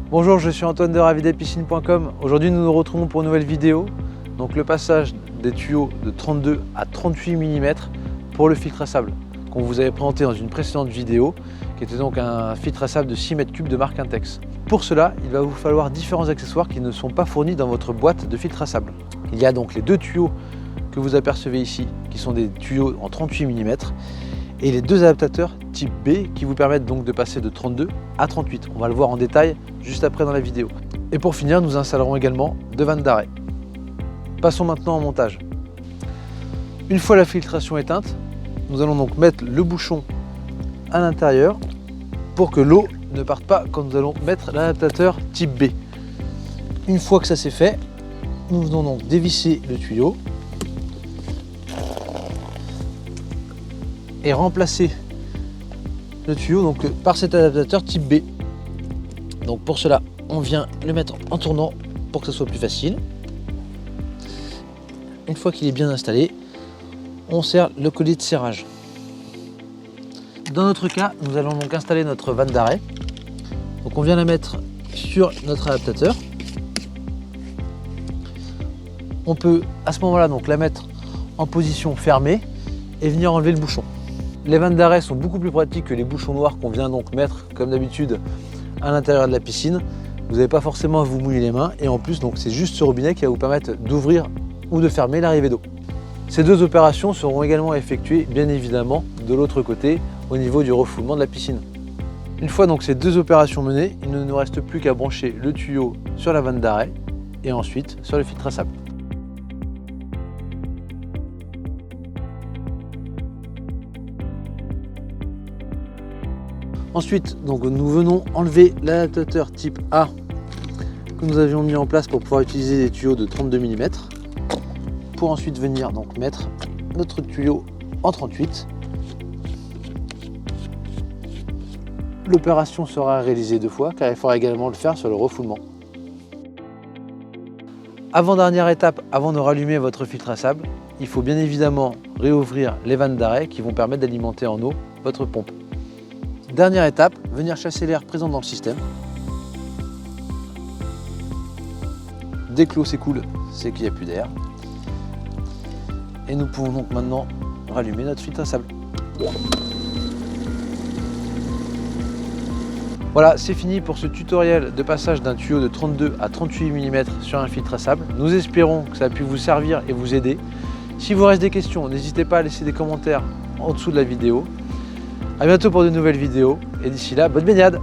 Bonjour, je suis Antoine de ravidespiscines.com. Aujourd'hui nous nous retrouvons pour une nouvelle vidéo. Donc le passage des tuyaux de 32 à 38 mm pour le filtre à sable qu'on vous avait présenté dans une précédente vidéo, qui était donc un filtre à sable de 6 m3 de marque Intex. Pour cela, il va vous falloir différents accessoires qui ne sont pas fournis dans votre boîte de filtre à sable. Il y a donc les deux tuyaux que vous apercevez ici, qui sont des tuyaux en 38 mm, et les deux adaptateurs type B qui vous permettent donc de passer de 32 à 38. On va le voir en détail juste après dans la vidéo. Et pour finir, nous installerons également deux vannes d'arrêt. Passons maintenant au montage. Une fois la filtration éteinte, nous allons donc mettre le bouchon à l'intérieur pour que l'eau ne parte pas quand nous allons mettre l'adaptateur type B. Une fois que ça c'est fait, nous venons donc dévisser le tuyau et remplacer le tuyau donc par cet adaptateur type B. Donc pour cela, on vient le mettre en tournant pour que ce soit plus facile. Une fois qu'il est bien installé, on serre le collier de serrage. Dans notre cas, nous allons donc installer notre vanne d'arrêt. Donc on vient la mettre sur notre adaptateur. On peut à ce moment-là donc la mettre en position fermée et venir enlever le bouchon. Les vannes d'arrêt sont beaucoup plus pratiques que les bouchons noirs qu'on vient donc mettre comme d'habitude à l'intérieur de la piscine. Vous n'avez pas forcément à vous mouiller les mains et en plus donc c'est juste ce robinet qui va vous permettre d'ouvrir ou de fermer l'arrivée d'eau. Ces deux opérations seront également effectuées bien évidemment de l'autre côté au niveau du refoulement de la piscine. Une fois donc ces deux opérations menées, il ne nous reste plus qu'à brancher le tuyau sur la vanne d'arrêt et ensuite sur le filtre à sable. Ensuite, donc, nous venons enlever l'adaptateur type A que nous avions mis en place pour pouvoir utiliser des tuyaux de 32 mm pour ensuite venir donc mettre notre tuyau en 38. L'opération sera réalisée deux fois car il faudra également le faire sur le refoulement. Avant-dernière étape, avant de rallumer votre filtre à sable, il faut bien évidemment réouvrir les vannes d'arrêt qui vont permettre d'alimenter en eau votre pompe. Dernière étape, venir chasser l'air présent dans le système. Dès que l'eau s'écoule, c'est qu'il n'y a plus d'air. Et nous pouvons donc maintenant rallumer notre filtre à sable. Voilà, c'est fini pour ce tutoriel de passage d'un tuyau de 32 à 38 mm sur un filtre à sable. Nous espérons que ça a pu vous servir et vous aider. Si vous reste des questions, n'hésitez pas à laisser des commentaires en dessous de la vidéo. A bientôt pour de nouvelles vidéos et d'ici là, bonne baignade!